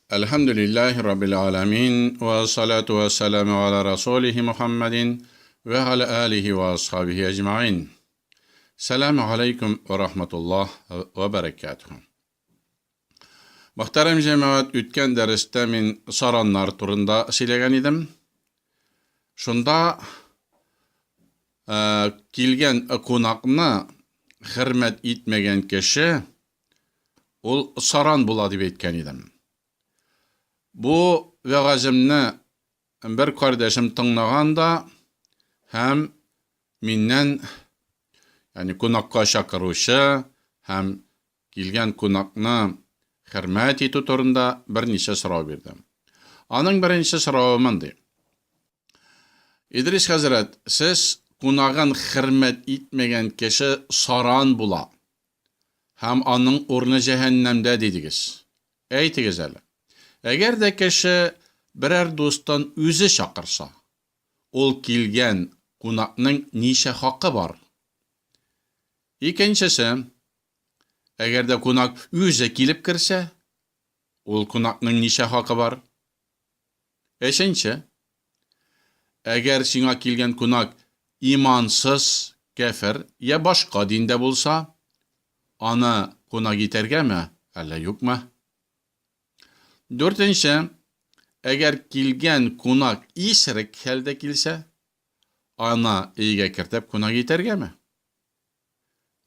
Elhamdülillahi Rabbil alemin ve salatu ve selamu ala Resulihi Muhammedin ve ala alihi ve ashabihi ecmain. Selamu aleyküm ve rahmetullah ve berekatuhu. Muhterem cemaat, ötken derste min saranlar turunda söylegen idim. Şunda kilgen konakны hürmet etmegen kişi ol saran bula dip etken idim. Bu vegazimni bir kardeşim tınlaganda hem minnen yani konakka şakırışı hem kilgen konakны hürmet etu turunda bir neçe sorav berdim. Aның birinci soravı mındı. İdris Hazret, siz konağın hürmet etmegen kişi saran bula. Hem aның ornu cehennemde dedigiz. Eytigiz eli. Eğer de kişi birer dosttan özü şakırsa, ol kilgen konakның neçe hakkı var? İkincisi, eğer de konak özü kilip kirse, ol konakның neçe hakkı var? Eşinci, eğer şina kilgen konak imansız, kafir ya başka dinde bulsa, ana konak iterge mi? Eller yok mu? Dördüncü, eğer kilgen konak isrik helde kilse, ana iyige kirtip konak iterge mi?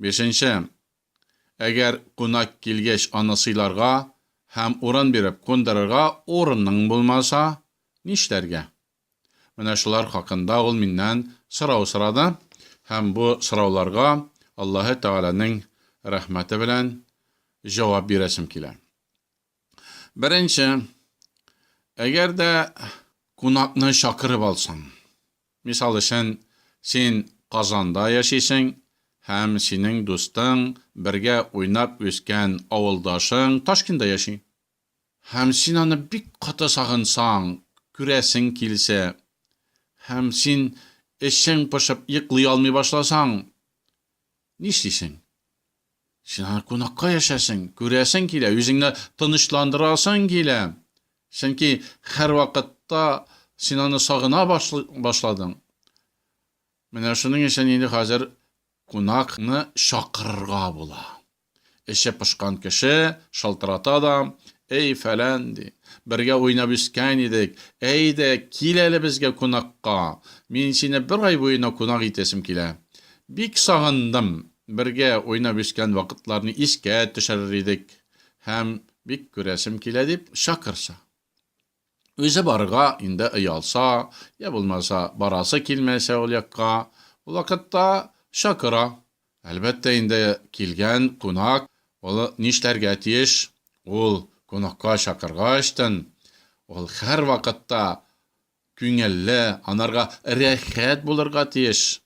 Beşinci, eğer konak kilgeç anasıylarga hem oran berip kondırırga orunның bulmasa, nişlerge? Mine şular hakkında ol minnen sırav sırada, hem bu sıravlarga Allah-u Teala'nın rahmeti bilen cevap biresim kile. Birinci, eğer de konakны şakırıp alsan, misal için sen Kazanda yaşaysın, hem senin dostun birge oynap ösken avuldaşın Taşkent'da yaşay. Hem sen onu bir katı sağınsan, küresin kilse, hem sen eşen pışıp yıklay almay başlasan, ne işleysin? Sen konakka yaşasın, küresin kile, yüzünle tanışlandırasın kile. Sen ki her vakitte sen onu sağına başladın. Mine şunun için indi hazır konakны şakırırga bula. Eşe pışkan kişi şaltırata da, ey falan di, birge oynap üsken idik, ey de kileli bizge konakka, min seni bir ay boyuna konak itesim kile. Bik sağındım, birge oynap üsken vakitlarını iske düşerir idik, hem bik küresim kile dip şakırsa. Özü barıga indi ıyalsa, ya bulmasa barası kilmese ol yakka, o vakitta şakıra. Elbette indi kilgen konak, ol nişlerge tiyiş, ol konakka şakırga iştin, ol her vakitta küngelle, anarga rehet bulurga tiyiş.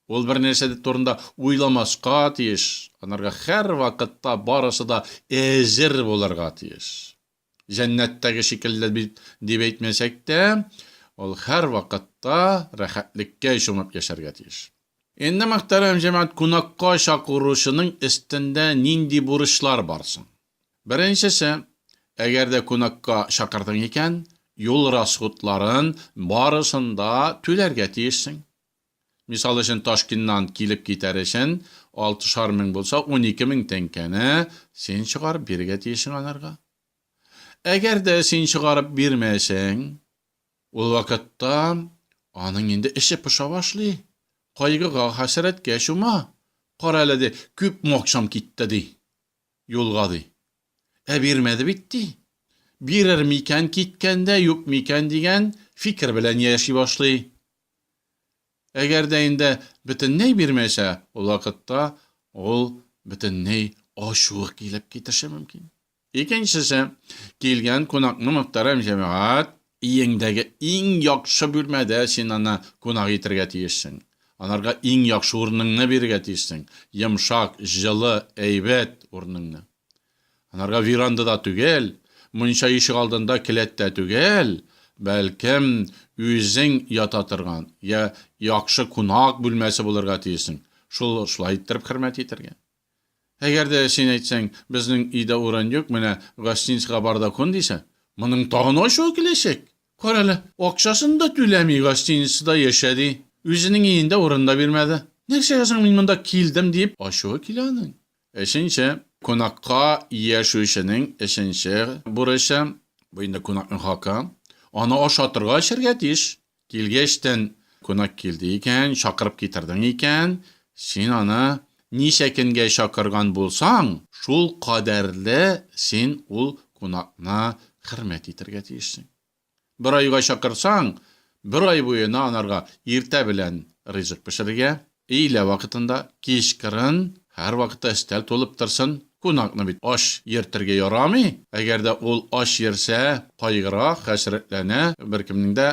Ol bir nerse turunda uylamaska tiyiş, anarga her vakitta barası da ezir bulurga tiyiş. Cennetteki şekilde dip etmesek de, ol her vakitta rahatlikke şumup yaşarga tiyiş. Endi muhterem cemaat, konakka şakırışının üstünde nindi buruşlar barsın. Birincisi, eğer de konakka şakırdın iken, yol rasıtların barısında tülerge tiyişsin. Misal için Taşkent'dan kilip gitar için 6'şar bin bulsa 12 bin tenkeni sen çıkarıp birge tiyişsin anarga. Eğer de sen çıkarıp birmesen, o vakitta anın indi işi pışa başlı. Kaygıga hasret geçuma, karaledi, küp mokşam gitti di, yolgadı. Birmedi bitti. Birer miken gitkende yok miken digen fikir bilen yaşay başlı. Eğer de indi bütün ney birmese, o vakitta ol bütün ney aşık gelip getirse mümkün. İkincisi, kilgen konakны muhterem cemaat, iyindegi en yakşı bölmede sen ana konak etirge tiyişsin. Anarga en yakşı ornыңны berge tiyişsin. Yımşak, жылы, eybet ornыңны. Anarga virandada tügel, munşa işik aldında kilette tügel, belkim özün yatatırgan, ya yakşı konak bölmesi bulurga tiyişsin. Şulay ettirip hürmet etirgen. Әгәр дә син әйтсәң, безнең өйдә урын юк, менә гостиницага бар да кун дисәң, моның тагын ачуы киләчәк. Кара әле, акчасын да түләми гостиницада яшәде. Үзенең өендә урын да бирмәде. Нәрсәгә соң мин монда килдем дип ачуы килә аның. Өченче, кунакка яшәүченең өченче бурычы, бу инде кунакның хакы, аны ашатырга эчәргә тиеш. Килгәчтән кунак килде икән, чакырып китердең икән, син аны ничә көнгә чакырган булсаң, шул кадәрле син ул кунакны хөрмәт итәргә тиешсең. Бер айга чакырсаң, бер ай буена анарга иртә белән ризык пешерергә, өйлә вакытында кичкырын һәр вакытта өстәл тулып торсын. Кунакны бит аш йөртергә ярамый. Әгәр дә ул аш йөрсә, кайгыра, хәсрәтләнә, беркемнең дә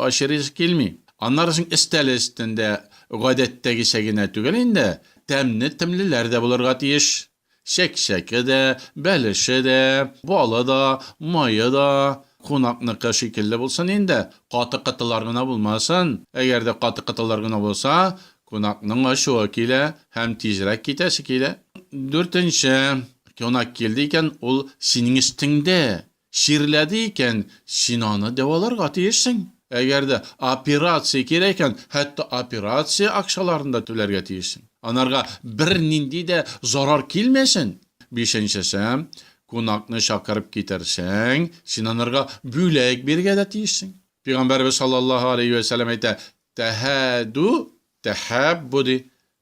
аш йөрис килми. Аннан соң өстәл өстендә гадәттәгечә генә түгел инде, тәмлеләр дә булырга тиеш. Шәкшәке дә, бәлеше дә, балы да, майы да, кунакныкы шикелле булсын инде. Каты-кытылар гына булмасын. Әгәр дә каты-кытылар гына булса, кунакның ачуы килә һәм тизрәк китәсе килә. Дүртенче, кунак килде икән, ул синең өстеңдә ширләде икән, син аны дәваларга тиешсең. Әгәр дә операция кирәк икән, хәтта операция акчаларын да түләргә тиешсең. Анарга бер нинди дә зарар килмәсен. Бишенчесе, кунакны чакырып китерсәң, син анарга бүләк бирергә дә тиешсең. Пәйгамбәрбез саллаллаһу алейхи ва сәллям әйтә: "Тәһәду тәһәббу" ди.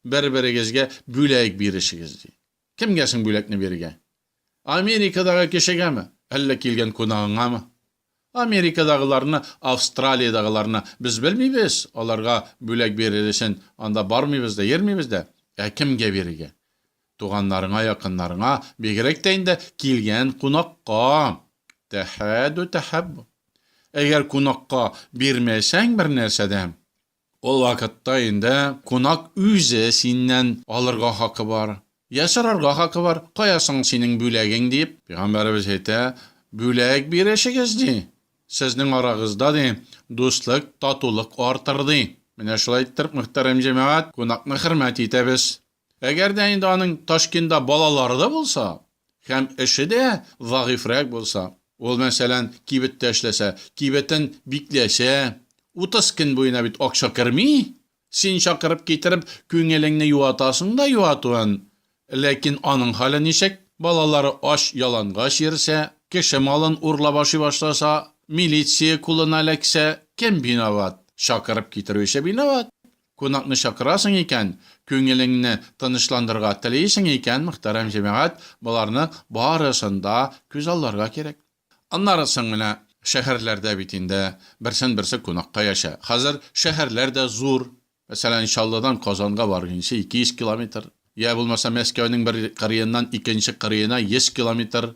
Бер-берегезгә бүләк биришегез ди. Кемгә соң бүләкне бирергә? Америкадагы кешегәме? Әллә килгән кунагыңамы? Америкадагыларны, Австралиядагыларны без белмибез. Аларга бүләк бирелешен анда бармыйбыз да, йөрмибез дә. Кемгә бирергә? Туганнарыңа, якыннарыңа, бигрәк тә инде килгән кунакка. Тәһәду тәһәббу. Әгәр кунакка бирмәсәң бер нәрсәдән, ул вакытта инде кунак үзе синнән алырга хакы бар. Яшарырга хакы бар. Каясың синең бүләгең дип, Пәйгамбәрбез әйтә, бүләк бирәшегез ди. Сезнең арагызда ди, дуслык, татулык артыр ди. Менә шулай итеп, мөхтәрәм җәмәгать, кунакны хөрмәт итәбез. Әгәр дә инде аның Ташкентта балалары да булса, һәм эше дә вагыйфрак булса, ул мәсәлән кибеттә эшләсә, кибетен бикләсә, 30 көн буена бит акча керми. Син чакырып китереп, күңелеңне юатасың да юатуын. Ләкин аның хәле ничек? Балалары аш яланга йөрсә, кеше малын урлап ашый башласа, милиция кулына эләксә, кем виноват? Чакырып китерүче виноват. Кунакны чакырасың икән, күңелеңне тынычландырырга телисең икән, мөхтәрәм җәмәгать, буларны барысында күз алларга кирәк. Аннары соң менә шәһәрләрдә бит инде берсен-берсе кунакка яшә. Хәзер шәһәрләр дә зур. Мәсәлән, Шалладан Казанга барганчы 200 километр. Я булмаса Мәскәүнең бер кырыеннан икенче кырыена 100 километр.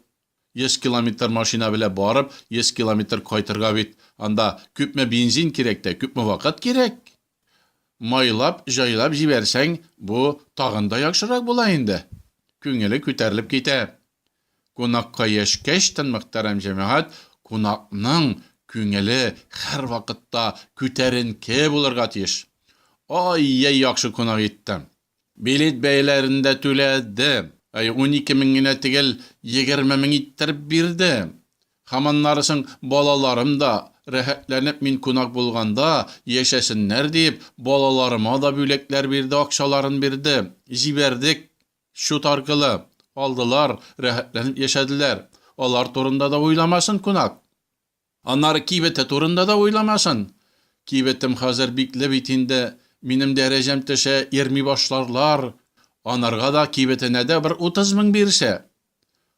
100 километр машина белән барып, 100 километр кайтырга бит. Анда күпме бензин кирәк тә, күпме вакыт кирәк. Майлап, җайлап җибәрсәң, бу тагын да яхшырак була инде. Күңеле күтәрелеп китә. Кунакка яшкәчтән, мөхтәрәм җәмәгать, кунакның күңеле һәр вакытта күтәренке булырга тиеш. Ай, яхшы кунак иттем. Билет бәйләрендә түләде. 12 мең генә тигел 20 мең иттереп бирде. Хаманнарысың балаларым да рәхәтләнеп мин кунак булганда яшәсеннәр дип, балаларыма да бүләкләр бирде, акчаларын бирде. Җибәрдек. Шут аркылы алдылар, рәхәтләнеп яшәделәр. Алар турында да уйламасын кунак. Аннары кибете турында да уйламасын. Кибетем хәзер бикле бит инде. Минем дәрәҗәм төшә, йөрми башларлар. Анарга да кибетенә дә бер 30 мең бирсә.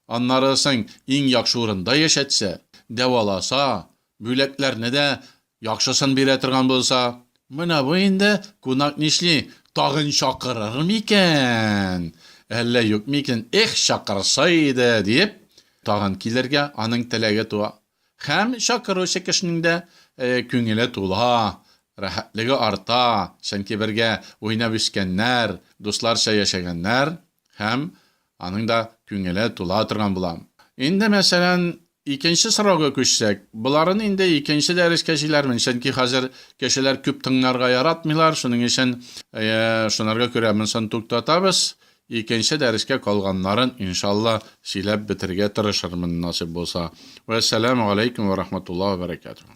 Аннары соң иң яхшы урында яшәтсә, дәваласа, бүләкләрне дә яхшысын бирә торган булса, менә бу инде кунак нишли, тагын чакырыр микән? Әллә юк микән? Эх, чакырса иде дип, тагын килергә аның теләге туа. Һәм чакыручы кешенең дә күңеле тула. Рәхәтлеге арта, чөнки бергә уйнап үскәннәр, дусларча яшәгәннәр, һәм аның да күңеле тула торган була. Инде мәсәлән, икенче сорауга күчсәк, буларын инде икенче дәрескә җиләрмен, чөнки хәзер кешеләр күп тыңларга яратмыйлар, шуның өчен шунарга күрә монсын туктатабыз. икенче дәрескә калганнарын иншалла сөйләп бетергә тырышырмын насип булса. Вассаламу алейкум ва рахматуллаһи ва баракатуһ.